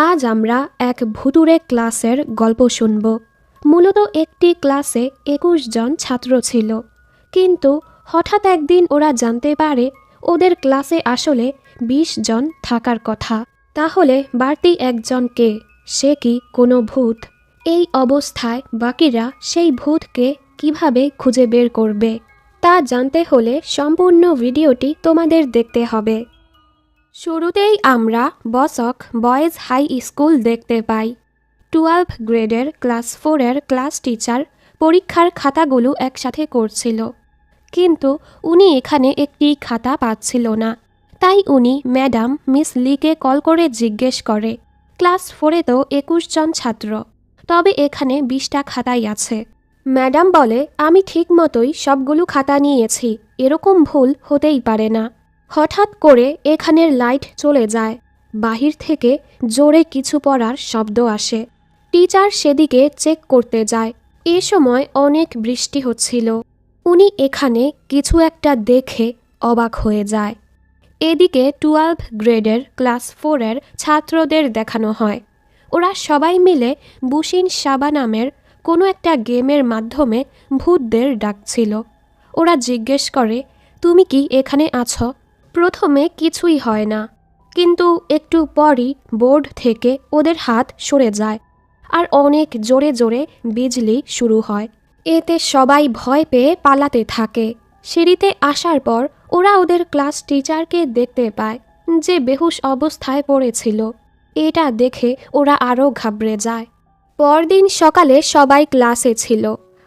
আজ আমরা এক ভুতুড়ে ক্লাসের গল্প শুনব। মূলত একটি ক্লাসে ২১ জন ছাত্র ছিল, কিন্তু হঠাৎ একদিন ওরা জানতে পারে ওদের ক্লাসে আসলে ২০ জন থাকার কথা। তাহলে বাড়তি একজন কে? সে কি কোনো ভূত? এই অবস্থায় বাকিরা সেই ভূতকে কিভাবে খুঁজে বের করবে তা জানতে হলে সম্পূর্ণ ভিডিওটি তোমাদের দেখতে হবে। শুরুতেই আমরা বসক বয়েজ হাই স্কুল দেখতে পাই। 12 গ্রেডের ক্লাস 4-এর ক্লাস টিচার পরীক্ষার খাতাগুলো একসাথে করছিল, কিন্তু উনি এখানে একটি খাতা পাচ্ছিল না। তাই উনি ম্যাডাম মিস লিকে কল করে জিজ্ঞেস করে, ক্লাস 4-এ তো 21 জন ছাত্র, তবে এখানে 20টা খাতাই আছে। ম্যাডাম বলে, আমি ঠিক মতোই সবগুলো খাতা নিয়েছি, এরকম ভুল হতেই পারে না। হঠাৎ করে এখানের লাইট চলে যায়, বাহির থেকে জোরে কিছু পড়ার শব্দ আসে। টিচার সেদিকে চেক করতে যায়। এ সময় অনেক বৃষ্টি হচ্ছিল। উনি এখানে কিছু একটা দেখে অবাক হয়ে যায়। এদিকে 12 গ্রেডের ক্লাস 4-এর ছাত্রদের দেখানো হয়। ওরা সবাই মিলে বুশিন সাবা নামের কোনো একটা গেমের মাধ্যমে ভূতদের ডাকছিল। ওরা জিজ্ঞেস করে, তুমি কি এখানে আছো? প্রথমে কিছুই হয় না, কিন্তু একটু পরই বোর্ড থেকে ওদের হাত সরে যায় আর অনেক জোরে জোরে বিজলি শুরু হয়। এতে সবাই ভয় পেয়ে পালাতে থাকে। সিঁড়িতে আসার পর ওরা ওদের ক্লাস টিচারকে দেখতে পায়, যে বেহুশ অবস্থায় পড়েছিল। এটা দেখে ওরা আরও ঘাবড়ে যায়। পরদিন সকালে সবাই ক্লাসে ছিল।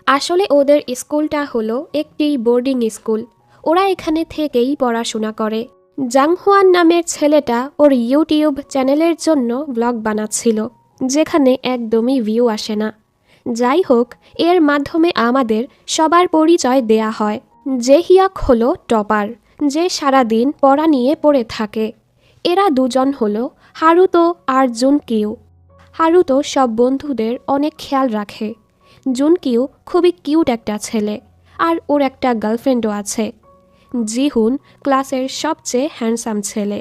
আসলে ওদের স্কুলটা হলো একটি বোর্ডিং স্কুল। ওরা এখানে থেকেই পড়াশোনা করে। জাংহুয়ান নামের ছেলেটা ওর ইউটিউব চ্যানেলের জন্য ব্লগ বানাচ্ছিল, যেখানে একদমই ভিউ আসে না। যাই হোক, এর মাধ্যমে আমাদের সবার পরিচয় দেয়া হয়। জেহিয়ক হলো টপার, যে সারাদিন পড়া নিয়ে পড়ে থাকে। এরা দুজন হলো হারুতো আর জুনকিউ। হারুতো সব বন্ধুদের অনেক খেয়াল রাখে। জুনকিউ খুবই কিউট একটা ছেলে, আর ওর একটা গার্লফ্রেন্ডও আছে। জিহুন ক্লাসের সবচেয়ে হ্যান্ডসাম ছেলে।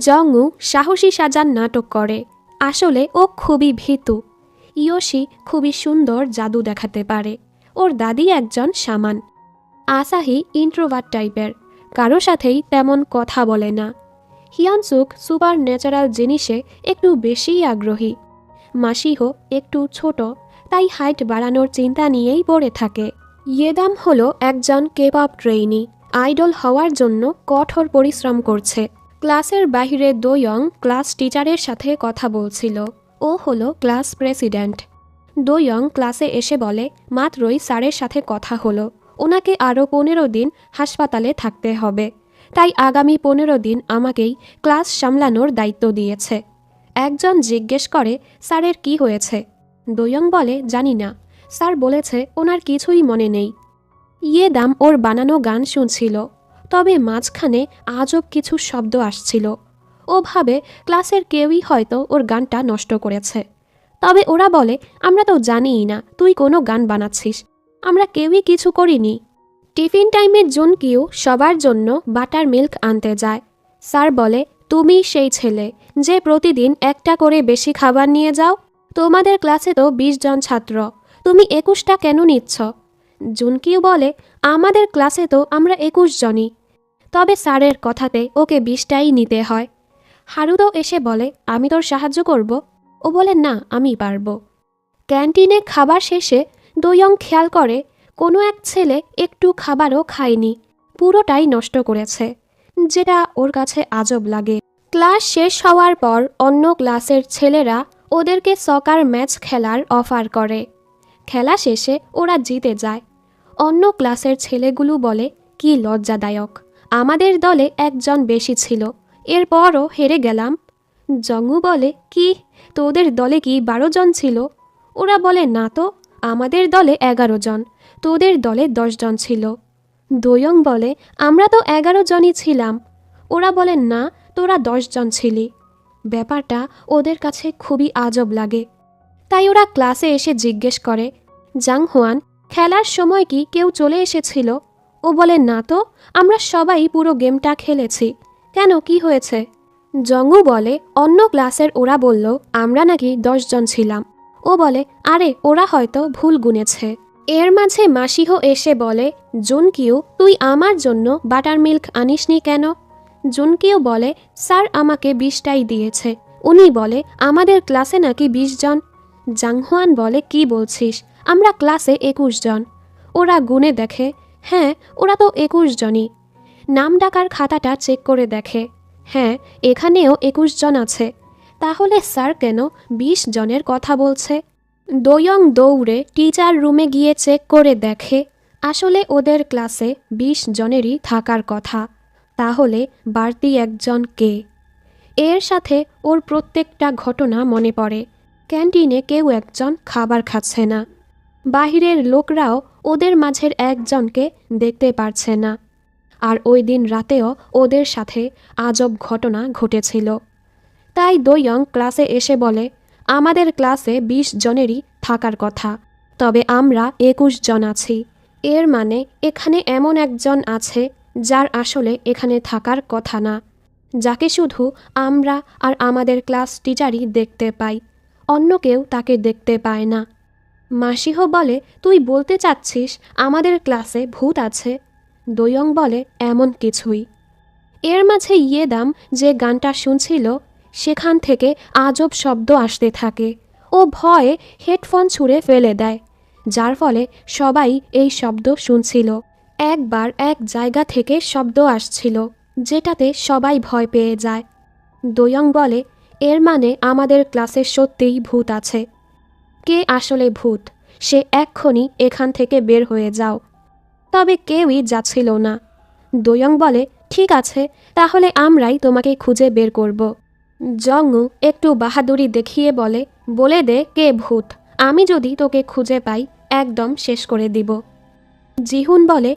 জংউ সাহসী সাজার নাটক করে, আসলে ও খুবই ভীতু। ইয়োশি খুবই সুন্দর জাদু দেখাতে পারে, ওর দাদি একজন শামান। আসাহি ইন্ট্রোভার্ট টাইপের, কারো সাথেই তেমন কথা বলে না। হিয়নসুক সুপার ন্যাচারাল জিনিসে একটু বেশিই আগ্রহী। মাসিহো একটু ছোট, তাই হাইট বাড়ানোর চিন্তা নিয়েই পড়ে থাকে। ইয়েদাম হলো একজন কেপপ ট্রেইনি, আইডল হওয়ার জন্য কঠোর পরিশ্রম করছে। ক্লাসের বাইরে দোয়ং ক্লাস টিচারের সাথে কথা বলছিল। ও হলো ক্লাস প্রেসিডেন্ট। দোয়ং ক্লাসে এসে বলে, মাত্রই স্যারের সাথে কথা হলো, ওনাকে আরও 15 দিন হাসপাতালে থাকতে হবে, তাই আগামী 15 দিন আমাকেই ক্লাস সামলানোর দায়িত্ব দিয়েছে। একজন জিজ্ঞেস করে, স্যারের কি হয়েছে? দোয়ং বলে, জানি না, স্যার বলেছে ওনার কিছুই মনে নেই। ইয়েদাম ওর বানানো গান শুনছিল, তবে মাঝখানে আজব কিছু শব্দ আসছিল। ও ভাবে ক্লাসের কেউই হয়তো ওর গানটা নষ্ট করেছে। তবে ওরা বলে, আমরা তো জানিই না তুই কোনো গান বানাচ্ছিস, আমরা কেউই কিছু করিনি। টিফিন টাইমে জুনকিউ সবার জন্য বাটার মিল্ক আনতে যায়। স্যার বলে, তুমি সেই ছেলে যে প্রতিদিন একটা করে বেশি খাবার নিয়ে যাও। তোমাদের ক্লাসে তো 20 জন ছাত্র, তুমি 21টা কেন নিচ্ছ? জুনকিউ বলে, আমাদের ক্লাসে তো আমরা 21 জনই, তবে স্যারের কথাতে ওকে 20টাই নিতে হয়। হারুতো এসে বলে, আমি তোর সাহায্য করব। ও বলে, না, আমি পারব। ক্যান্টিনে খাবার শেষে দোয়ং খেয়াল করে কোনো এক ছেলে একটু খাবারও খায়নি, পুরোটাই নষ্ট করেছে, যেটা ওর কাছে আজব লাগে। ক্লাস শেষ হওয়ার পর অন্য ক্লাসের ছেলেরা ওদেরকে সকার ম্যাচ খেলার অফার করে। খেলা শেষে ওরা জিতে যায়। অন্য ক্লাসের ছেলেগুলো বলে, কি লজ্জাদায়ক, আমাদের দলে একজন বেশি ছিল, এরপরও হেরে গেলাম। জংউ বলে, কি তোদের দলে কি 12 জন ছিল? ওরা বলে, না তো, আমাদের দলে 11 জন, তোদের দলে 10 জন ছিল। দোয়ং বলে, আমরা তো 11 জনই ছিলাম। ওরা বলে, না, তোরা 10 জন ছিলি। ব্যাপারটা ওদের কাছে খুবই আজব লাগে, তাই ওরা ক্লাসে এসে জিজ্ঞেস করে, জাংহুয়ান, খেলার সময় কি কেউ চলে এসেছিল? ও বলে, না তো, আমরা সবাই পুরো গেমটা খেলেছি। কেন, কি হয়েছে? জঙ্গু বলে অন্য ক্লাসের ওরা বলল আমরা নাকি 10 জন ছিলাম। ও বলে আরে ওরা হয়তো ভুল গুনেছে। এর মাঝে মাসিহো এসে বলে জুনকিউ তুই আমার জন্য বাটার মিল্ক আনিসনি কেন? জুনকিউ বলে স্যার আমাকে 20টাই দিয়েছে। উনি বলে আমাদের ক্লাসে নাকি 20 জন। জাংহুয়ান বলে কি বলছিস, আমরা ক্লাসে 21 জন। ওরা গুনে দেখে, হ্যাঁ ওরা তো 21 জনই। নাম ডাকার খাতাটা চেক করে দেখে, হ্যাঁ এখানেও 21 জন আছে। তাহলে স্যার কেন 20 জনের কথা বলছে? দোয়ং দৌড়ে টিচার রুমে গিয়ে চেক করে দেখে আসলে ওদের ক্লাসে 20 জনেরই থাকার কথা। তাহলে বাড়তি একজন কে? এর সাথে ওর প্রত্যেকটা ঘটনা মনে পড়ে। ক্যান্টিনে কেউ একজন খাবার খাচ্ছে না, বাহিরের লোকরাও ওদের মাঝের একজনকে দেখতে পারছে না। আর ওই দিন রাতেও ওদের সাথে আজব ঘটনা ঘটেছিল। তাই দোয়ং ক্লাসে এসে বলে আমাদের ক্লাসে 20 জনেরই থাকার কথা, তবে আমরা 21 জন আছি। এর মানে এখানে এমন একজন আছে যার আসলে এখানে থাকার কথা না, যাকে শুধু আমরা আর আমাদের ক্লাস টিচারই দেখতে পাই, অন্য কেউ তাকে দেখতে পায় না। মাসিহো বলে তুই বলতে চাচ্ছিস আমাদের ক্লাসে ভূত আছে? দোয়ং বলে এমন কিছুই। এর মাঝে ইয়েদাম যে গানটা শুনছিল সেখান থেকে আজব শব্দ আসতে থাকে। ও ভয়ে হেডফোন ছুঁড়ে ফেলে দেয়, যার ফলে সবাই এই শব্দ শুনছিল। একবার এক জায়গা থেকে শব্দ আসছিল যেটাতে সবাই ভয় পেয়ে যায়। দোয়ং বলে এর মানে আমাদের ক্লাসে সত্যিই ভূত আছে। কে আসলে ভূত সে এক্ষুনি এখান থেকে বের হয়ে যাও। তবে কেউই যাচ্ছিল না। দোয়ং বলে ঠিক আছে, তাহলে আমরাই তোমাকে খুঁজে বের করব। জংউ একটু বাহাদুরি দেখিয়ে বলে বলে দে কে ভূত, আমি যদি তোকে খুঁজে পাই একদম শেষ করে দিব। জিহুন বলে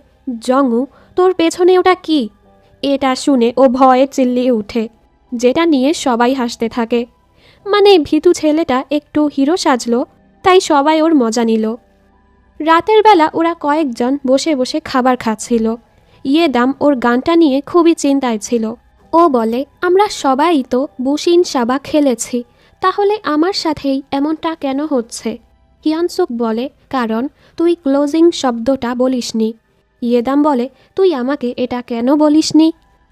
জংউ তোর পেছনে ওটা কি? এটা শুনে ও ভয়ে চিল্লিয়ে উঠে, যেটা নিয়ে সবাই হাসতে থাকে। মানে ভীতু ছেলেটা একটু হিরো সাজলো, তাই সবাই ওর মজা নিল। রাতের বেলা ওরা কয়েকজন বসে বসে খাবার খাচ্ছিল। ইয়েদাম ওর গানটা নিয়ে খুবই চিন্তায় ছিল। ও বলে আমরা সবাই তো বুশিন সাবা খেলেছি, তাহলে আমার সাথেই এমনটা কেন হচ্ছে? হিয়ানসুক বলে কারণ তুই ক্লোজিং শব্দটা বলিসনি। ইয়েদাম বলে তুই আমাকে এটা কেন বলিসনি?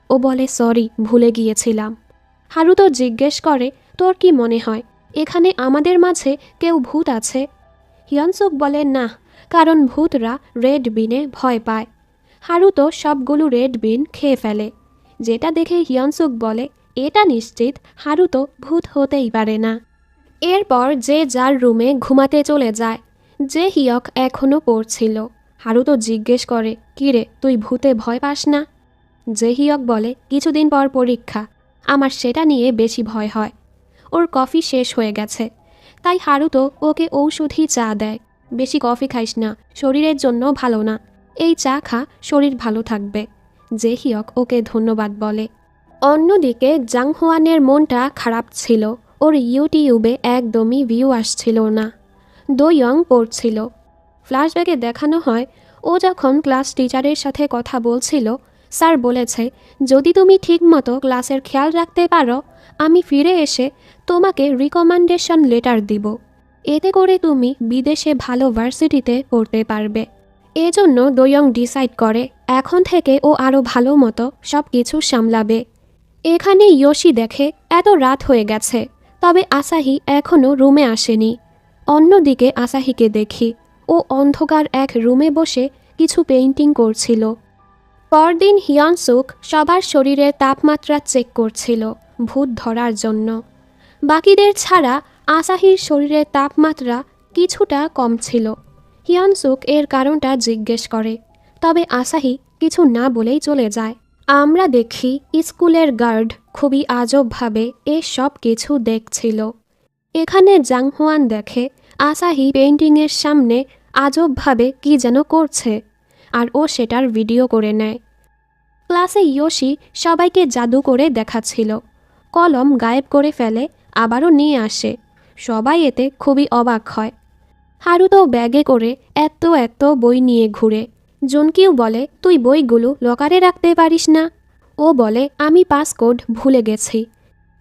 ও বলে সরি, ভুলে গিয়েছিলাম। হারুতো জিজ্ঞেস করে তোর কি মনে হয় এখানে আমাদের মাঝে কেউ ভূত আছে? হিয়ানসুক বলে না, কারণ ভূতরা রেড বিনে ভয় পায়। হারুতো সবগুলো রেড বিন খেয়ে ফেলে, যেটা দেখে হিয়ানসুক বলে এটা নিশ্চিত হারুতো ভূত হতেই পারে না। এরপর যে যার রুমে ঘুমাতে চলে যায়। যে হিয়ক এখনও পড়ছিল। হারুতো জিজ্ঞেস করে কিরে তুই ভূতে ভয় পাস না? যে হিয়ক বলে কিছুদিন পর পরীক্ষা, আমার সেটা নিয়ে বেশি ভয় হয়। ওর কফি শেষ হয়ে গেছে, তাই হারুতো ওকে ঔষধি চা দেয়। বেশি কফি খাইস না, শরীরের জন্য ভালো না, এই চা খা, শরীর ভালো থাকবে। যে হিয়ক ওকে ধন্যবাদ বলে। অন্যদিকে জাংহুয়ানের মনটা খারাপ ছিল। ওর ইউটিউবে একদমই ভিউ আসছিল না। দোয়ং পড়ছিল। ফ্ল্যাশব্যাকে দেখানো হয় ও যখন ক্লাস টিচারের সাথে কথা বলছিল, স্যার বলেছে যদি তুমি ঠিকমতো ক্লাসের খেয়াল রাখতে পারো আমি ফিরে এসে তোমাকে রিকমেন্ডেশন লেটার দিব, এতে করে তুমি বিদেশে ভালো ভার্সিটিতে পড়তে পারবে। এজন্য দোয়ং ডিসাইড করে এখন থেকে ও আরও ভালো মতো সব কিছু সামলাবে। এখানে ইয়োশি দেখে এত রাত হয়ে গেছে, তবে আসাহি এখনও রুমে আসেনি। অন্যদিকে আসাহিকে দেখি ও অন্ধকার এক রুমে বসে কিছু পেইন্টিং করছিল। পরদিন হিয়ানসুক সবার শরীরের তাপমাত্রা চেক করছিল ভূত ধরার জন্য। বাকিদের ছাড়া আসাহির শরীরের তাপমাত্রা কিছুটা কম ছিল। হিয়ানসুক এর কারণটা জিজ্ঞেস করে, তবে আসাহি কিছু না বলেই চলে যায়। আমরা দেখি স্কুলের গার্ড খুবই আজবভাবে সব কিছু দেখছিল। এখানে জাংহুয়ান দেখে আসাহি পেইন্টিংয়ের সামনে আজবভাবে কি যেন করছে, আর ও সেটার ভিডিও করে নেয়। ক্লাসে ইয়োশি সবাইকে জাদু করে দেখাচ্ছিল। কলম গায়েব করে ফেলে, আবারও নিয়ে আসে। সবাই এতে খুবই অবাক হয়। হারুতো ব্যাগে করে এত এত বই নিয়ে ঘুরে। জুনকিউ বলে তুই বইগুলো লকারে রাখতে পারিস না? ও বলে আমি পাসকোড ভুলে গেছি।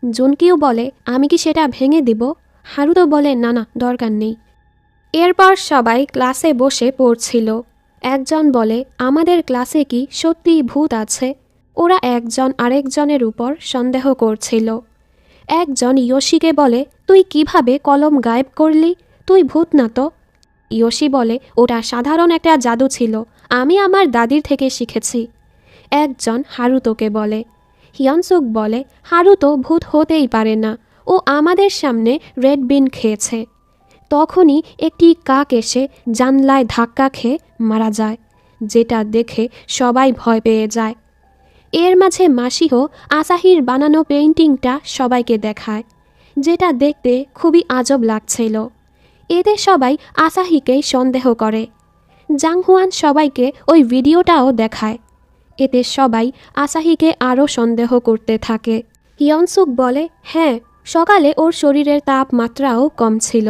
জুনকিও বলে আমি কি সেটা ভেঙে দিব? হারুতো বলে না না, দরকার নেই। এরপর সবাই ক্লাসে বসে পড়ছিল। একজন বলে আমাদের ক্লাসে কি সত্যিই ভূত আছে? ওরা একজন আরেকজনের উপর সন্দেহ করছিল। একজন ইয়োশিকে বলে তুই কিভাবে কলম গায়েব করলি? তুই ভূত না তো? ইয়োশি বলে ওটা সাধারণ একটা জাদু ছিল, আমি আমার দাদির থেকে শিখেছি। একজন হারুতোকে বলে। হিয়নসুক বলে হারুতো ভূত হতেই পারে না, ও আমাদের সামনে রেড বিন খেয়েছে। তখনই একটি কাক এসে জানলায় ধাক্কা খেয়ে মারা যায়, যেটা দেখে সবাই ভয় পেয়ে যায়। এর মাঝে মাসিহো আসাহির বানানো পেইন্টিংটা সবাইকে দেখায়, যেটা দেখতে খুবই আজব লাগছিল। এতে সবাই আসাহিকেই সন্দেহ করে। জাংহুয়ান সবাইকে ওই ভিডিওটাও দেখায়। এতে সবাই আসাহিকে আরও সন্দেহ করতে থাকে। হিয়নসুক বলে হ্যাঁ, সকালে ওর শরীরের তাপমাত্রাও কম ছিল।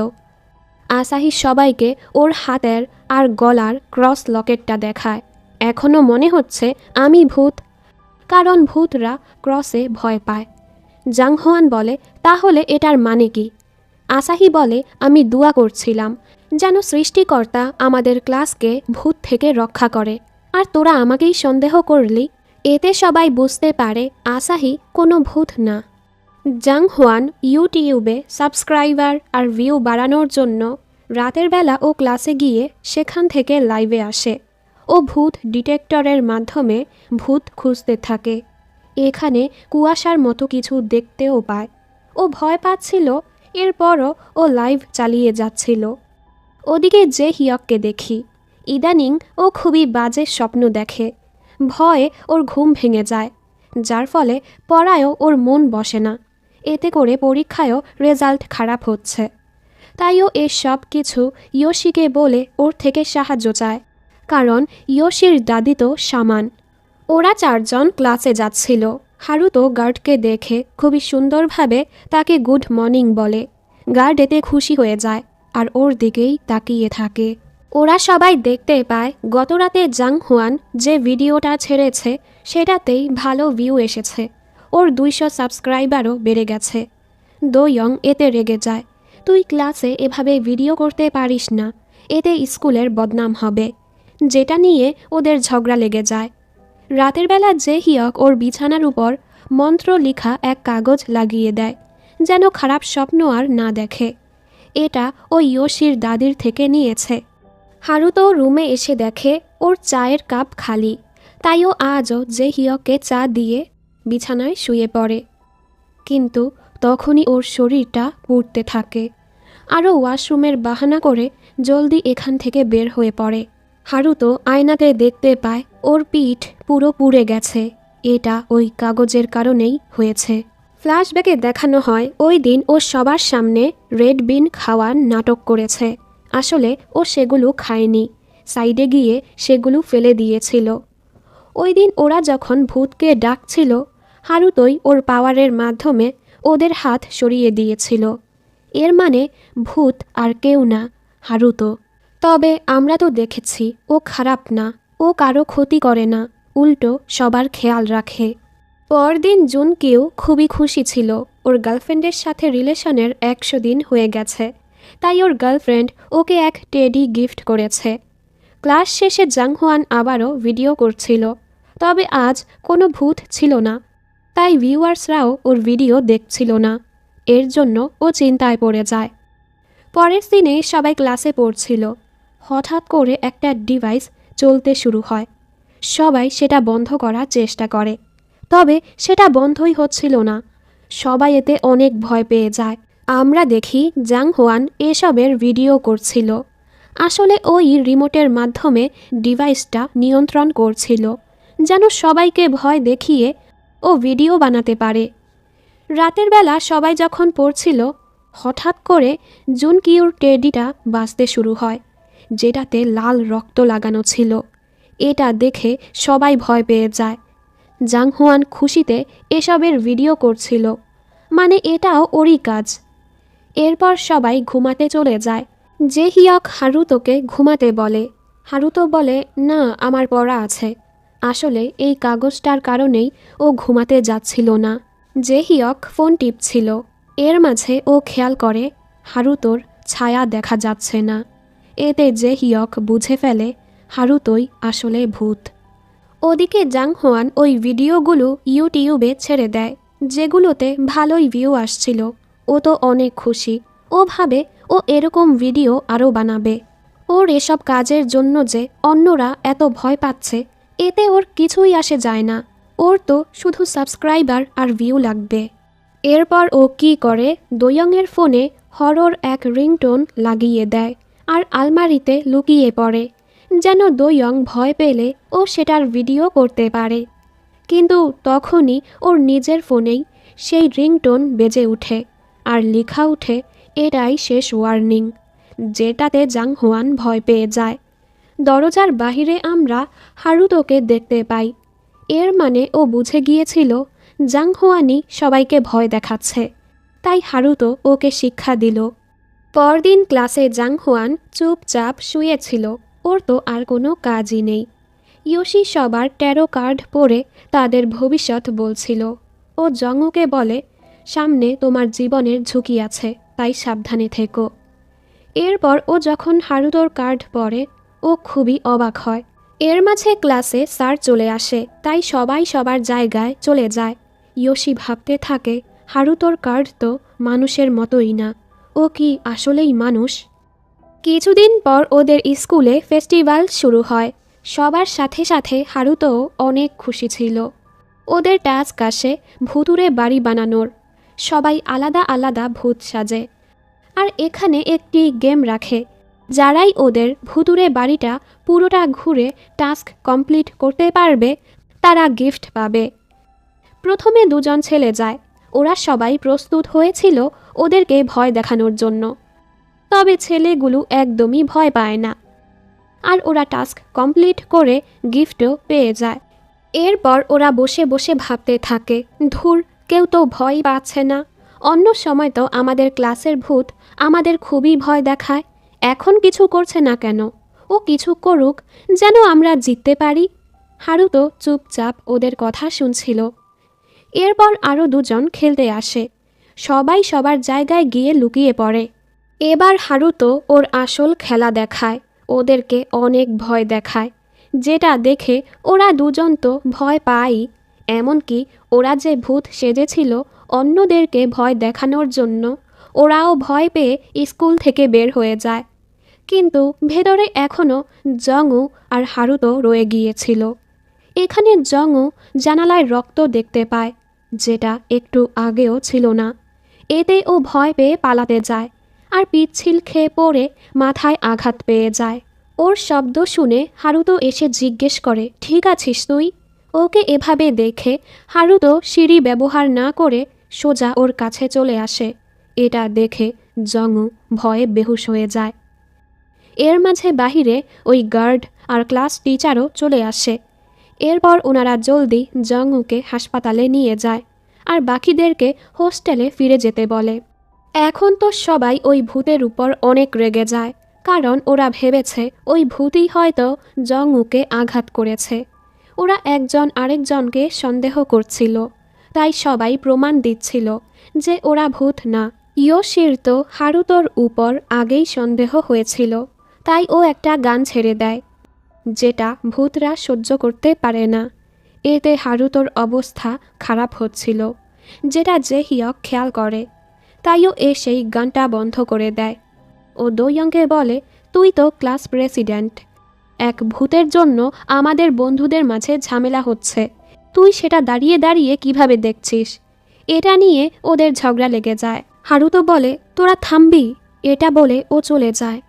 আসাহি সবাইকে ওর হাতের আর গলার ক্রস লকেটটা দেখায়। এখনও মনে হচ্ছে আমি ভূত, কারণ ভূতরা ক্রসে ভয় পায়। জাংহুয়ান বলে তাহলে এটার মানে কি? আসাহি বলে আমি দোয়া করছিলাম যেন সৃষ্টিকর্তা আমাদের ক্লাসকে ভূত থেকে রক্ষা করে, আর তোরা আমাকেই সন্দেহ করলি। এতে সবাই বুঝতে পারে আসাহি কোনো ভূত না। জাংহুয়ান ইউটিউবে সাবস্ক্রাইবার আর ভিউ বাড়ানোর জন্য রাতের বেলা ও ক্লাসে গিয়ে সেখান থেকে লাইভে আসে। ও ভূত ডিটেক্টরের মাধ্যমে ভূত খুঁজতে থাকে। এখানে কুয়াশার মতো কিছু দেখতেও পায়। ও ভয় পাচ্ছিল, এরপরও ও লাইভ চালিয়ে যাচ্ছিল। ওদিকে জে হিয়ককে দেখি। ইদানিং ও খুবই বাজে স্বপ্ন দেখে। ভয়ে ওর ঘুম ভেঙে যায়, যার ফলে পড়ায়ও ওর মন বসে না। এতে করে পরীক্ষায়ও রেজাল্ট খারাপ হচ্ছে। তাই ও এসব কিছু ইয়োশিকে বলে ওর থেকে সাহায্য চায়, কারণ ইয়োশির দাদি তো শামান। ওরা চারজন ক্লাসে যাচ্ছিল। হারুতো গার্ডকে দেখে খুবই সুন্দরভাবে তাকে গুড মর্নিং বলে। গার্ড এতে খুশি হয়ে যায় আর ওর দিকেই তাকিয়ে থাকে। ওরা সবাই দেখতে পায় গতরাতে জাংহুয়ান যে ভিডিওটা ছেড়েছে সেটাতেই ভালো ভিউ এসেছে। ওর 200 সাবস্ক্রাইবারও বেড়ে গেছে। দোয়ং এতে রেগে যায়, তুই ক্লাসে এভাবে ভিডিও করতে পারিস না, এতে স্কুলের বদনাম হবে। যেটা নিয়ে ওদের ঝগড়া লেগে যায়। রাতের বেলা জে হিয়ক ওর বিছানার উপর মন্ত্র লেখা এক কাগজ লাগিয়ে দেয়, যেন খারাপ স্বপ্ন আর না দেখে। এটা ও ইয়োশির দাদির থেকে নিয়েছে। হারুতো রুমে এসে দেখে ওর চায়ের কাপ খালি। তাই ও আজও জে হিয়ককে চা দিয়ে বিছানায় শুয়ে পড়ে। কিন্তু তখনই ওর শরীরটা পুড়তে থাকে। আরও ওয়াশরুমের বাহানা করে জলদি এখান থেকে বের হয়ে পড়ে। হারুতো আয়নাতে দেখতে পায় ওর পিঠ পুরো পুড়ে গেছে। এটা ওই কাগজের কারণেই হয়েছে। ফ্ল্যাশব্যাকে দেখানো হয় ওই দিন ও সবার সামনে রেড বিন খাওয়ার নাটক করেছে। আসলে ও সেগুলো খায়নি, সাইডে গিয়ে সেগুলো ফেলে দিয়েছিল। ওই দিন ওরা যখন ভূতকে ডাকছিল, হারুতোই ওর পাওয়ারের মাধ্যমে ওদের হাত সরিয়ে দিয়েছিল। এর মানে ভূত আর কেউ না, হারুতো। তবে আমরা তো দেখেছি ও খারাপ না, ও কারো ক্ষতি করে না, উল্টো সবার খেয়াল রাখে। পরদিন জুনকিও খুবই খুশি ছিল। ওর গার্লফ্রেন্ডের সাথে রিলেশনের 100 দিন হয়ে গেছে, তাই ওর গার্লফ্রেন্ড ওকে এক টেডি গিফট করেছে। ক্লাস শেষে জাংহুয়ান আবারও ভিডিও করছিল, তবে আজ কোনো ভূত ছিল না, তাই ভিউয়ার্সরাও ওর ভিডিও দেখছিল না। এর জন্য ও চিন্তায় পড়ে যায়। পরের দিনে সবাই ক্লাসে পড়ছিল। হঠাৎ করে একটা ডিভাইস চলতে শুরু হয়। সবাই সেটা বন্ধ করার চেষ্টা করে, তবে সেটা বন্ধই হচ্ছিল না। সবাই এতে অনেক ভয় পেয়ে যায়। আমরা দেখি জাংহুয়ান এসবের ভিডিও করছিল। আসলে ওই রিমোটের মাধ্যমে ডিভাইসটা নিয়ন্ত্রণ করছিল, যেন সবাইকে ভয় দেখিয়ে ও ভিডিও বানাতে পারে। রাতের বেলা সবাই যখন পড়ছিল, হঠাৎ করে জুনকিউর টেডিটা বাজতে শুরু হয়, যেটাতে লাল রক্ত লাগানো ছিল। এটা দেখে সবাই ভয় পেয়ে যায়। জাংহুয়ান খুশিতে এসবের ভিডিও করছিল, মানে এটাও ওরই কাজ। এরপর সবাই ঘুমাতে চলে যায়। জে হিয়ক হারুতোকে ঘুমাতে বলে। হারুতো বলে না, আমার পড়া আছে। আসলে এই কাগজটার কারণেই ও ঘুমাতে যাচ্ছিল না। জেহিয়ক ফোন টিপছিল। এর মাঝে ও খেয়াল করে হারুতোর ছায়া দেখা যাচ্ছে না। এতে জেহিয়ক বুঝে ফেলে হারুতোই আসলে ভূত। ওদিকে জাংহোয়ান ওই ভিডিওগুলো ইউটিউবে ছেড়ে দেয়, যেগুলোতে ভালোই ভিউ আসছিল। ও তো অনেক খুশি। ও ভাবে ও এরকম ভিডিও আরও বানাবে। ওর এসব কাজের জন্য যে অন্যরা এত ভয় পাচ্ছে, এতে ওর কিছুই আসে যায় না। ওর তো শুধু সাবস্ক্রাইবার আর ভিউ লাগবে। এরপর ও কি করে, দোয়ংয়ের ফোনে হরর এক রিংটোন লাগিয়ে দেয় আর আলমারিতে লুকিয়ে পড়ে, যেন দোয়ং ভয় পেলে ও সেটার ভিডিও করতে পারে। কিন্তু তখনই ওর নিজের ফোনেই সেই রিংটোন বেজে ওঠে আর লেখা ওঠে, এটাই শেষ ওয়ার্নিং, যেটাতে জাংহোয়ান ভয় পেয়ে যায়। দরজার বাহিরে আমরা হারুতোকে দেখতে পাই। এর মানে ও বুঝে গিয়েছিল জাংহোয়ানই সবাইকে ভয় দেখাচ্ছে, তাই হারুতো ওকে শিক্ষা দিল। পরদিন ক্লাসে জাংহোয়ান চুপচাপ শুয়েছিল। ওর তো আর কোনো কাজই নেই। ইয়োশি সবার ট্যারো কার্ড পড়ে তাদের ভবিষ্যৎ বলছিল। ও জংউকে বলে, সামনে তোমার জীবনের ঝুঁকি আছে, তাই সাবধানে থেকো। এরপর ও যখন হারুতোর কার্ড পড়ে, ও খুবই অবাক হয়। এর মাঝে ক্লাসে স্যার চলে আসে, তাই সবাই সবার জায়গায় চলে যায়। ইয়োশি ভাবতে থাকে, হারুতোর কার্ড তো মানুষের মতোই না, ও কি আসলেই মানুষ? কিছুদিন পর ওদের স্কুলে ফেস্টিভ্যাল শুরু হয়। সবার সাথে সাথে হারুতোও অনেক খুশি ছিল। ওদের টাস্ক আসে ভুতুরে বাড়ি বানানোর। সবাই আলাদা আলাদা ভূত সাজে আর এখানে একটি গেম রাখে। যারাই ওদের ভুতুরে বাড়িটা পুরোটা ঘুরে টাস্ক কমপ্লিট করতে পারবে, তারা গিফট পাবে। প্রথমে দুজন ছেলে যায়। ওরা সবাই প্রস্তুত হয়েছিল ওদেরকে ভয় দেখানোর জন্য, তবে ছেলেগুলো একদমই ভয় পায় না আর ওরা টাস্ক কমপ্লিট করে গিফটও পেয়ে যায়। এরপর ওরা বসে বসে ভাবতে থাকে, ধুর, কেউ তো ভয় পাচ্ছে না। অন্য সময় তো আমাদের ক্লাসের ভূত আমাদের খুবই ভয় দেখায়, এখন কিছু করছে না কেন? ও কিছু করুক, যেন আমরা জিততে পারি। হারুতো চুপচাপ ওদের কথা শুনছিল। এরপর আরও দুজন খেলতে আসে। সবাই সবার জায়গায় গিয়ে লুকিয়ে পড়ে। এবার হারুতো ওর আসল খেলা দেখায়, ওদেরকে অনেক ভয় দেখায়, যেটা দেখে ওরা দুজন তো ভয় পায়ই। এমনকি ওরা যে ভূত সেজেছিল অন্যদেরকে ভয় দেখানোর জন্য, ওরাও ভয় পেয়ে স্কুল থেকে বের হয়ে যায়। কিন্তু ভেতরে এখনও জংউ আর হারুতো রয়ে গিয়েছিল। এখানে জংউ জানালায় রক্ত দেখতে পায়, যেটা একটু আগেও ছিল না। এতে ও ভয় পেয়ে পালাতে যায় আর পিচ্ছিল খেয়ে পড়ে মাথায় আঘাত পেয়ে যায়। ওর শব্দ শুনে হারুতো এসে জিজ্ঞেস করে, ঠিক আছিস তুই? ওকে এভাবে দেখে হারুতো সিঁড়ি ব্যবহার না করে সোজা ওর কাছে চলে আসে। এটা দেখে জংউ ভয়ে বেহুশ হয়ে যায়। এর মাঝে বাহিরে ওই গার্ড আর ক্লাস টিচারও চলে আসে। এরপর ওনারা জলদি জংউকে হাসপাতালে নিয়ে যায় আর বাকিদেরকে হোস্টেলে ফিরে যেতে বলে। এখন তো সবাই ওই ভূতের উপর অনেক রেগে যায়, কারণ ওরা ভেবেছে ওই ভূতই হয়তো জংউকে আঘাত করেছে। ওরা একজন আরেকজনকে সন্দেহ করছিল, তাই সবাই প্রমাণ দিচ্ছিল যে ওরা ভূত না। ইয়োশির তো হারুতোর উপর আগেই সন্দেহ হয়েছিল, তাই ও একটা গান ছেড়ে দেয়, যেটা ভূতরা সহ্য করতে পারে না। এতে হারুতোর অবস্থা খারাপ হচ্ছিল, যেটা জেহিয়ক খেয়াল করে, তাইও সেই গানটা বন্ধ করে দেয়। ও দোয়ংকে বলে, তুই তো ক্লাস প্রেসিডেন্ট, এক ভূতের জন্য আমাদের বন্ধুদের মাঝে ঝামেলা হচ্ছে, তুই সেটা দাঁড়িয়ে দাঁড়িয়ে কিভাবে দেখছিস? এটা নিয়ে ওদের ঝগড়া লেগে যায়। হারুতো বলে, তোরা থামবি? এটা বলে ও চলে যায়।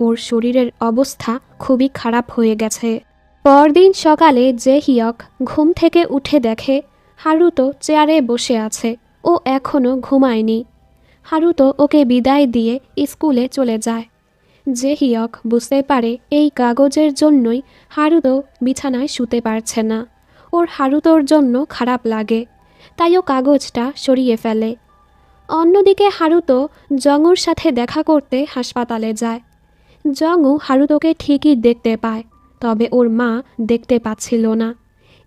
ওর শরীরের অবস্থা খুবই খারাপ হয়ে গেছে। পরদিন সকালে জেহিয়ক ঘুম থেকে উঠে দেখে হারুতো চেয়ারে বসে আছে। ও এখনও ঘুমায়নি। হারুতো ওকে বিদায় দিয়ে স্কুলে চলে যায়। জেহিয়ক বুঝতে পারে এই কাগজের জন্যই হারুতো বিছানায় শুতে পারছে না। ওর হারুতোর জন্য খারাপ লাগে, তাই ও কাগজটা সরিয়ে ফেলে। অন্যদিকে হারুতো জংউর সাথে দেখা করতে হাসপাতালে যায়। জংউ হারুতোকে ঠিকই দেখতে পায়, তবে ওর মা দেখতে পাচ্ছিল না।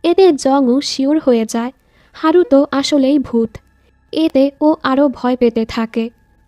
এতে জংউ শিওর হয়ে যায় হারুতো আসলেই ভূত। এতে ও আরও ভয় পেতে থাকে।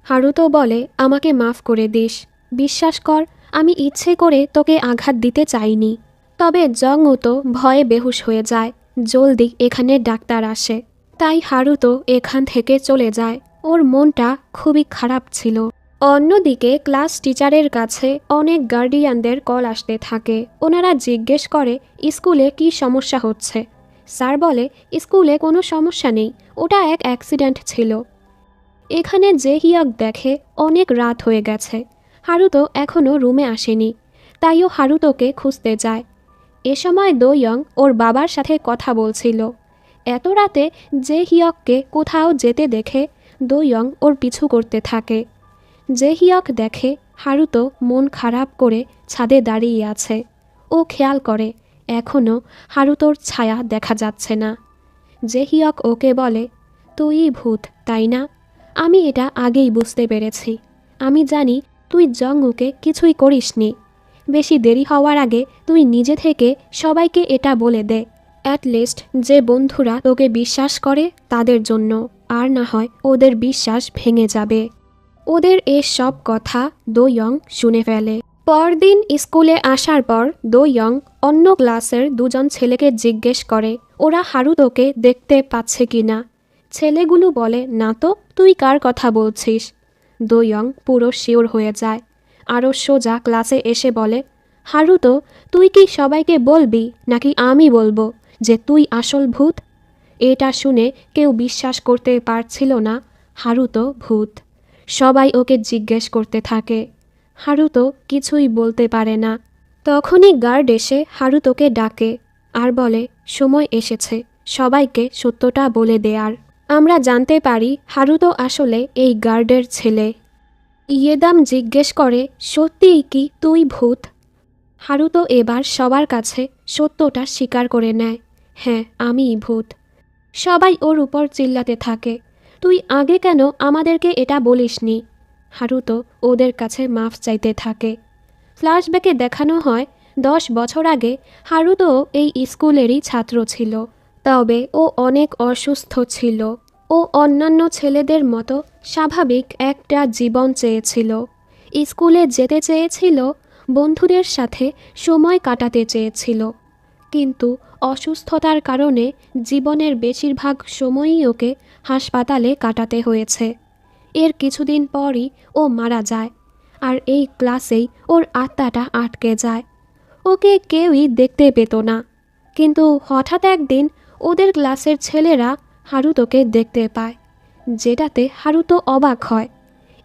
হারুতো বলে, আমাকে মাফ করে দিস, বিশ্বাস কর আমি ইচ্ছে করে তোকে আঘাত দিতে চাইনি। তবে জংও তো ভয়ে বেহুশ হয়ে যায়। জলদি এখানে ডাক্তার আসে। তাই হারুতো এখান থেকে চলে যায়। ওর মনটা খুবই খারাপ ছিল। অন্যদিকে ক্লাস টিচারের কাছে অনেক গার্ডিয়ানদের কল আসতে থাকে। ওনারা জিজ্ঞেস করে স্কুলে কি সমস্যা হচ্ছে। স্যার বলে, স্কুলে কোনো সমস্যা নেই, ওটা এক অ্যাক্সিডেন্ট ছিল। এখানে জেহিয়ক দেখে অনেক রাত হয়ে গেছে, হারুতো এখনও রুমে আসেনি। তাইও হারুতোকে খুঁজতে যায়। এ সময় দোয়ং ওর বাবার সাথে কথা বলছিল। এত রাতে জেহিয়ককে কোথাও যেতে দেখে দোয়ং ওর পিছু করতে থাকে। জেহিয়ক দেখে হারুতো মন খারাপ করে ছাদে দাঁড়িয়ে আছে। ও খেয়াল করে এখনও হারুতোর ছায়া দেখা যাচ্ছে না। জেহিয়ক ওকে বলে, তুই ভূত তাই না? আমি এটা আগেই বুঝতে পেরেছি। আমি জানি তুই জংউকে কিছুই করিসনি। বেশি দেরি হওয়ার আগে তুই নিজে থেকে সবাইকে এটা বলে দে। অ্যাটলিস্ট যে বন্ধুরা তোকে বিশ্বাস করে তাদের জন্য, আর না হয় ওদের বিশ্বাস ভেঙে যাবে। ওদের সব কথা দোয়ং শুনে ফেলে। পরদিন স্কুলে আসার পর দোয়ং অন্য ক্লাসের দুজন ছেলেকে জিজ্ঞেস করে ওরা হারুতোকে দেখতে পাচ্ছে কি না। ছেলেগুলো বলে, না তো, তুই কার কথা বলছিস? দোয়ং পুরো শিওর হয়ে যায়। আরও সোজা ক্লাসে এসে বলে, হারুতো, তুই কি সবাইকে বলবি নাকি আমি বলবো যে তুই আসল ভূত? এটা শুনে কেউ বিশ্বাস করতে পারছিল না হারুতো ভূত। সবাই ওকে জিজ্ঞেস করতে থাকে। হারুতো কিছুই বলতে পারে না। তখনই গার্ড এসে হারুতোকে ডাকে আর বলে, সময় এসেছে সবাইকে সত্যটা বলে দেয়ার। আমরা জানতে পারি হারুতো আসলে এই গার্ডের ছেলে। ইয়েদাম জিজ্ঞেস করে, সত্যিই কি তুই ভূত? হারুতো এবার সবার কাছে সত্যটা স্বীকার করে নেয়, হ্যাঁ আমিই ভূত। সবাই ওর উপর চিল্লাতে থাকে, তুই আগে কেন আমাদেরকে এটা বলিসনি? হারুতো ওদের কাছে মাফ চাইতে থাকে। ফ্ল্যাশব্যাকে দেখানো হয় 10 বছর আগে হারুতো এই স্কুলেরই ছাত্র ছিল। তবে ও অনেক অসুস্থ ছিল। ও অন্যান্য ছেলেদের মতো স্বাভাবিক একটা জীবন চেয়েছিল। স্কুলে যেতে চেয়েছিল, বন্ধুদের সাথে সময় কাটাতে চেয়েছিল। কিন্তু অসুস্থতার কারণে জীবনের বেশিরভাগ সময়ই ওকে হাসপাতালে কাটাতে হয়েছে। এর কিছুদিন পরই ও মারা যায়। আর এই ক্লাসেই ওর আত্মাটা আটকে যায়। ওকে কেউই দেখতে পেত না। কিন্তু হঠাৎ একদিন ওদের ক্লাসের ছেলেরা হারুতোকে দেখতে পায়, যেটাতে হারুতো অবাক হয়।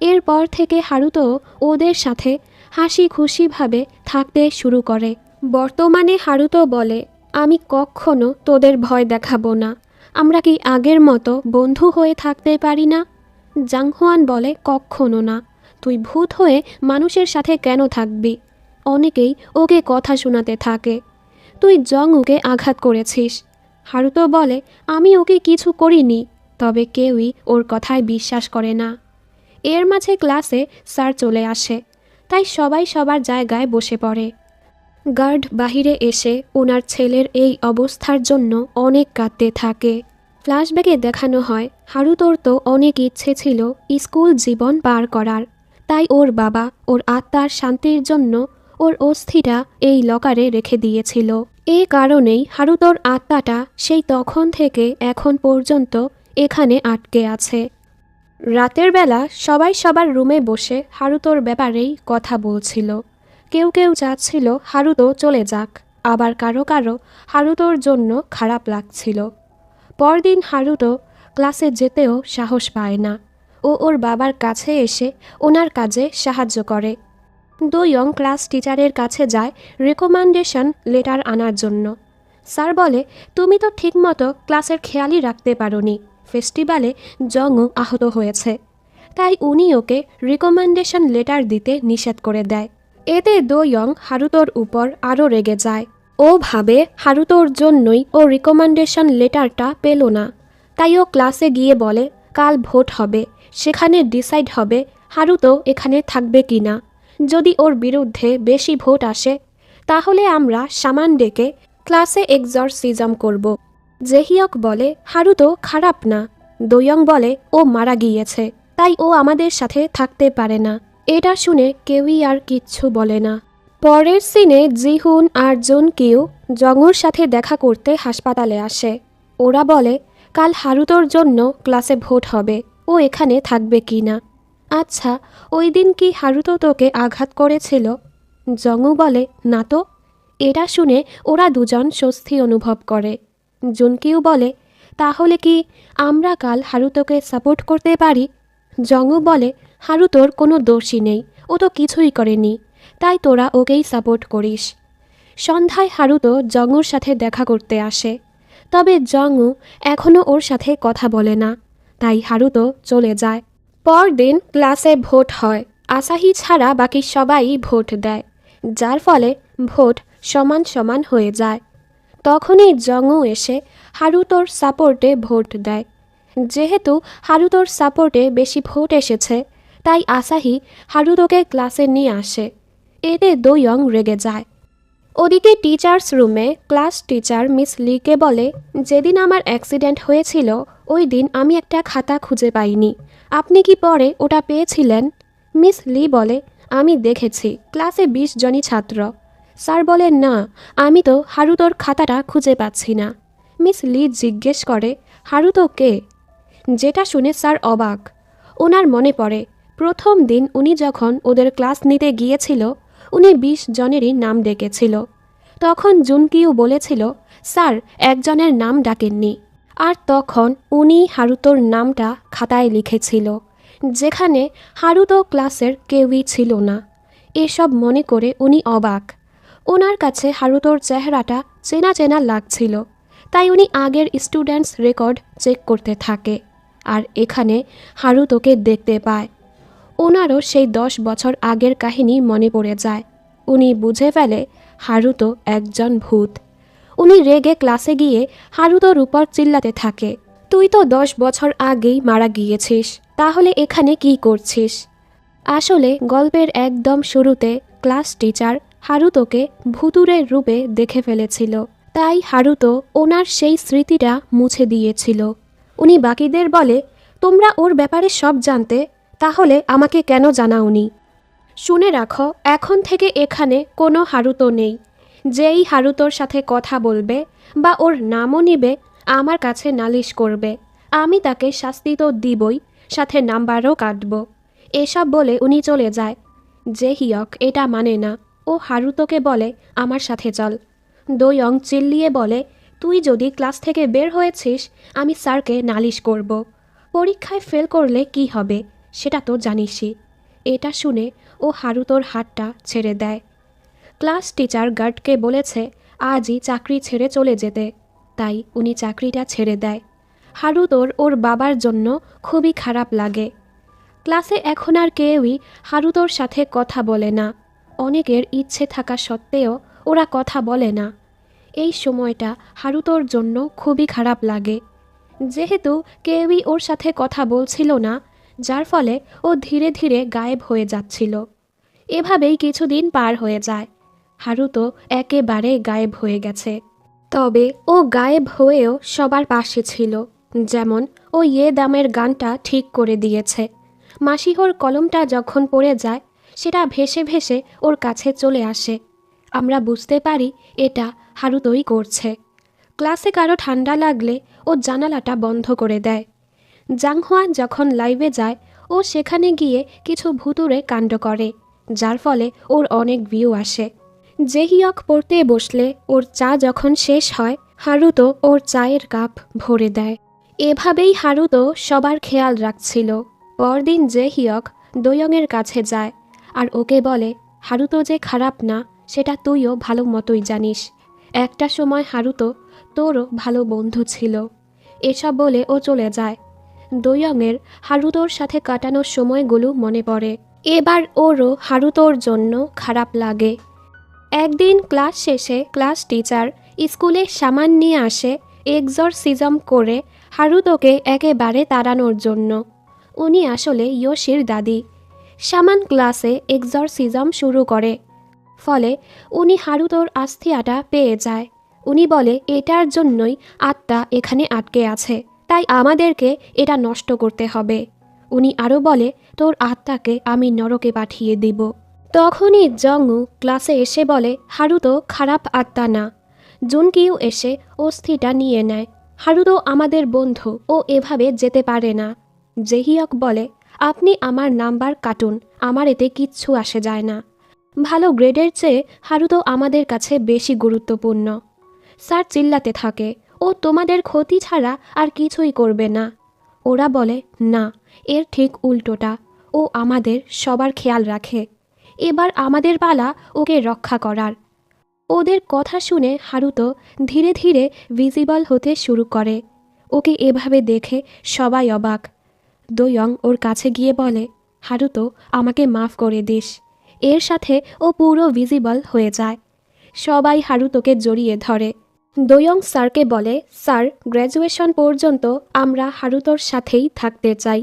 এরপর থেকে হারুতো ওদের সাথে হাসি খুশিভাবে থাকতে শুরু করে। বর্তমানে হারুতো বলে, আমি কখনো তোদের ভয় দেখাবো না। আমরা কি আগের মতো বন্ধু হয়ে থাকতে পারি না? জাংহুয়ান বলে, কখনো না। তুই ভূত হয়ে মানুষের সাথে কেন থাকবি? অনেকেই ওকে কথা শোনাতে থাকে, তুই জংউকে আঘাত করেছিস। হারুতো বলে, আমি ওকে কিছু করিনি। তবে কেউই ওর কথায় বিশ্বাস করে না। এর মাঝে ক্লাসে স্যার চলে আসে, তাই সবাই সবার জায়গায় বসে পড়ে। গার্ড বাহিরে এসে ওনার ছেলের এই অবস্থার জন্য অনেক কাঁদতে থাকে। ফ্ল্যাশব্যাকে দেখানো হয় হারুতোর তো অনেক ইচ্ছে ছিল স্কুল জীবন পার করার। তাই ওর বাবা ওর আত্মার শান্তির জন্য ওর অস্থিটা এই লকারে রেখে দিয়েছিল। এই কারণেই হারুতোর আত্মাটা সেই তখন থেকে এখন পর্যন্ত এখানে আটকে আছে। রাতের বেলা সবাই সবার রুমে বসে হারুতোর ব্যাপারেই কথা বলছিল। কেউ কেউ চাচ্ছিল হারুতো চলে যাক, আবার কারো কারো হারুতোর জন্য খারাপ লাগছিল। পরদিন হারুতো ক্লাসে যেতেও সাহস পায় না। ও ওর বাবার কাছে এসে ওনার কাজে সাহায্য করে। দোয়ং ক্লাস টিচারের কাছে যায় রেকমেন্ডেশন লেটার আনার জন্য। স্যার বলে, তুমি তো ঠিকমতো ক্লাসের খেয়ালই রাখতে পারোনি। ফেস্টিভ্যালে জংও আহত হয়েছে, তাই উনি ওকে রিকমেন্ডেশন লেটার দিতে নিষেধ করে দেয়। এতে দোয়ং হারুতোর উপর আরও রেগে যায়। ও ভাবে হারুতোর জন্যই ও রিকমেন্ডেশন লেটারটা পেল না। তাই ও ক্লাসে গিয়ে বলে, কাল ভোট হবে, সেখানে ডিসাইড হবে হারুতো এখানে থাকবে কি না। যদি ওর বিরুদ্ধে বেশি ভোট আসে, তাহলে আমরা সামান ডেকে ক্লাসে এক্সরসিজম করব। জেহিয়ক বলে হারুতো খারাপ না। দোয়ং বলে ও মারা গিয়েছে, তাই ও আমাদের সাথে থাকতে পারে না। এটা শুনে কেউই আর কিচ্ছু বলে না। পরের সিনে জিহুন আর জুনকিউ জংউর সাথে দেখা করতে হাসপাতালে আসে। ওরা বলে কাল হারুতোর জন্য ক্লাসে ভোট হবে, ও এখানে থাকবে কি না। আচ্ছা, ওই দিন কি হারুতো তোকে আঘাত করেছিল? জংউ বলে না তো। এটা শুনে ওরা দুজন স্বস্তি অনুভব করে। জুনকিউ বলে তাহলে কি আমরা কাল হারুতোকে সাপোর্ট করতে পারি? জংউ বলে হারুতোর কোনো দোষই নেই, ও তো কিছুই করেনি, তাই তোরা ওকেই সাপোর্ট করিস। সন্ধ্যায় হারুতো জংউর সাথে দেখা করতে আসে, তবে জংউ এখনও ওর সাথে কথা বলে না, তাই হারুতো চলে যায়। পরদিন ক্লাসে ভোট হয়। আসাহি ছাড়া বাকি সবাই ভোট দেয়, যার ফলে ভোট সমান সমান হয়ে যায়। তখনই জংউ এসে হারুতোর সাপোর্টে ভোট দেয়। যেহেতু হারুতোর সাপোর্টে বেশি ভোট এসেছে, তাই আসাহি হারুতোকে ক্লাসে নিয়ে আসে। এতে দোয়ং রেগে যায়। ওদিকে টিচার্স রুমে ক্লাস টিচার মিস লিকে বলে যেদিন আমার অ্যাক্সিডেন্ট হয়েছিল ওই দিন আমি একটা খাতা খুঁজে পাইনি, আপনি কি পরে ওটা পেয়েছিলেন? মিস লি বলে আমি দেখেছি, ক্লাসে 20 জনই ছাত্র। স্যার বলেন না, আমি তো হারুতোর খাতাটা খুঁজে পাচ্ছি না। মিস লি জিজ্ঞেস করে হারুতো কে? যেটা শুনে স্যার অবাক। ওনার মনে পড়ে প্রথম দিন উনি যখন ওদের ক্লাস নিতে গিয়েছিল উনি 20 জনেরই নাম ডেকেছিল। তখন জুনকিউ বলেছিল স্যার একজনের নাম ডাকেননি, আর তখন উনি হারুতোর নামটা খাতায় লিখেছিল, যেখানে হারুতো ক্লাসের কেউই ছিল না। এসব মনে করে উনি অবাক। ওনার কাছে হারুতোর চেহারাটা চেনা চেনা লাগছিল, তাই উনি আগের স্টুডেন্টস রেকর্ড চেক করতে থাকে, আর এখানে হারুতোকে দেখতে পায়। ওনারও সেই 10 বছর আগের কাহিনী মনে পড়ে যায়। উনি বুঝে ফেলে হারুতো একজন ভূত। উনি রেগে ক্লাসে গিয়ে হারুতোর উপর চিল্লাতে থাকে, তুই তো 10 বছর আগেই মারা গিয়েছিস, তাহলে এখানে কি করছিস? আসলে গল্পের একদম শুরুতে ক্লাস টিচার হারুতোকে ভুতুড়ের রূপে দেখে ফেলেছিল, তাই হারুতো ওনার সেই স্মৃতিটা মুছে দিয়েছিল। উনি বাকিদের বলে তোমরা ওর ব্যাপারে সব জানতে, তাহলে আমাকে কেন জানাওনি? শুনে রাখো, এখন থেকে এখানে কোনো হারুতো নেই। যেই হারুতোর সাথে কথা বলবে বা ওর নামও নিবে আমার কাছে নালিশ করবে, আমি তাকে শাস্তি তো দিবই, সাথে নাম্বারও কাটব। এসব বলে উনি চলে যায়। জেহিয়ক এটা মানে না, ও হারুতোকে বলে আমার সাথে চল। দোয়ং চিল্লিয়ে বলে তুই যদি ক্লাস থেকে বের হয়েছিস আমি স্যারকে নালিশ করব। পরীক্ষায় ফেল করলে কি হবে সেটা তো জানিসই। এটা শুনে ও হারুতোর হাতটা ছেড়ে দেয়। ক্লাস টিচার গার্ডকে বলেছে আজই চাকরি ছেড়ে চলে যেতে, তাই উনি চাকরিটা ছেড়ে দেয়। হারুতোর ওর বাবার জন্য খুবই খারাপ লাগে। ক্লাসে এখন আর কেউই হারুতোর সাথে কথা বলে না। অনেকের ইচ্ছে থাকা সত্ত্বেও ওরা কথা বলে না। এই সময়টা হারুতোর জন্য খুবই খারাপ লাগে। যেহেতু কেউই ওর সাথে কথা বলছিল না, যার ফলে ও ধীরে ধীরে গায়েব হয়ে যাচ্ছিল। এভাবেই কিছুদিন পার হয়ে যায়। হারুতো একেবারে গায়েব হয়ে গেছে। তবে ও গায়েব হয়েও সবার পাশে ছিল। যেমন ও ইয়ে দামের গানটা ঠিক করে দিয়েছে। মাসিহোর কলমটা যখন পড়ে যায় সেটা ভেসে ভেসে ওর কাছে চলে আসে। আমরা বুঝতে পারি এটা হারুতোই করছে। ক্লাসে কারো ঠান্ডা লাগলে ও জানালাটা বন্ধ করে দেয়। জাংহুয়া যখন লাইভে যায় ও সেখানে গিয়ে কিছু ভুতুড়ে কাণ্ড করে, যার ফলে ওর অনেক ভিউ আসে। জেহিয়ক পড়তে বসলে ওর চা যখন শেষ হয় হারুতো ওর চায়ের কাপ ভরে দেয়। এভাবেই হারুতো সবার খেয়াল রাখছিল। পরদিন জেহিয়ক দোয়ংয়ের কাছে যায় আর ওকে বলে হারুতো যে খারাপ না সেটা তুইও ভালো মতোই জানিস। একটা সময় হারুতো তোরও ভালো বন্ধু ছিল। এসব বলে ও চলে যায়। দোয়ংয়ের হারুতোর সাথে কাটানোর সময়গুলো মনে পড়ে। এবার ওরও হারুতোর জন্য খারাপ লাগে। একদিন ক্লাস শেষে ক্লাস টিচার স্কুলে সামান নিয়ে আসে এক্সরসিজম করে হারুতোকে একেবারে তাড়ানোর জন্য। উনি আসলে ইয়োশির দাদি। সামান ক্লাসে এক্সরসিজম শুরু করে, ফলে উনি হারুতোর আস্থিয়াটা পেয়ে যায়। উনি বলে এটার জন্যই আত্মা এখানে আটকে আছে, তাই আমাদেরকে এটা নষ্ট করতে হবে। উনি আরও বলে তোর আত্মাকে আমি নরকে পাঠিয়ে দিব। তখনই জংউ ক্লাসে এসে বলে হারুতো খারাপ আত্মা না। জুনকিও এসে অস্থিটা নিয়ে নেয়। হারুতো আমাদের বন্ধু, ও এভাবে যেতে পারে না। জেহিয়ক বলে আপনি আমার নাম্বার কাটুন, আমার এতে কিচ্ছু আসে যায় না। ভালো গ্রেডের চেয়ে হারুতো আমাদের কাছে বেশি গুরুত্বপূর্ণ। স্যার চিল্লাতে থাকে ও তোমাদের ক্ষতি ছাড়া আর কিছুই করবে না। ওরা বলে না, এর ঠিক উল্টোটা, ও আমাদের সবার খেয়াল রাখে। এবার আমাদের পালা ওকে রক্ষা করার। ওদের কথা শুনে হারুতো ধীরে ধীরে ভিজিবল হতে শুরু করে। ওকে এভাবে দেখে সবাই অবাক। দোয়ং ওর কাছে গিয়ে বলে হারুতো আমাকে মাফ করে দিস। এর সাথে ও পুরো ভিজিবল হয়ে যায়। সবাই হারুতোকে জড়িয়ে ধরে। দোয়ং স্যারকে বলে স্যার, গ্র্যাজুয়েশন পর্যন্ত আমরা হারুতোর সাথেই থাকতে চাই।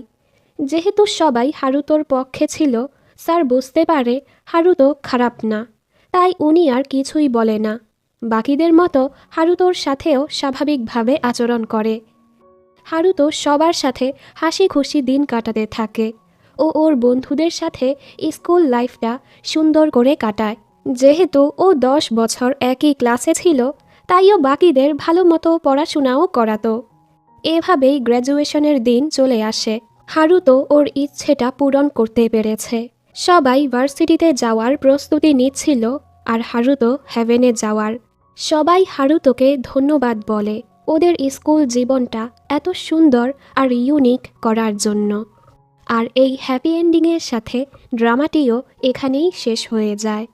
যেহেতু সবাই হারুতোর পক্ষে ছিল, স্যার বুঝতে পারে হারুতো খারাপ না, তাই উনি আর কিছুই বলে না। বাকিদের মতো হারুতোর সাথেও স্বাভাবিকভাবে আচরণ করে। হারুতো সবার সাথে হাসি খুশি দিন কাটাতে থাকে ও ওর বন্ধুদের সাথে স্কুল লাইফটা সুন্দর করে কাটায়। যেহেতু ও 10 বছর একই ক্লাসে ছিল, তাই ও বাকিদের ভালো মতো পড়াশোনাও করাতো। এভাবেই গ্র্যাজুয়েশনের দিন চলে আসে। হারুতো ওর ইচ্ছেটা পূরণ করতে পেরেছে। সবাই ভার্সিটিতে যাওয়ার প্রস্তুতি নিচ্ছিল, আর হারুতো হেভেনে যাওয়ার। সবাই হারুতোকে ধন্যবাদ বলে ওদের স্কুল জীবনটা এত সুন্দর আর ইউনিক করার জন্য। আর এই হ্যাপি এন্ডিংয়ের সাথে ড্রামাটিও এখানেই শেষ হয়ে যায়।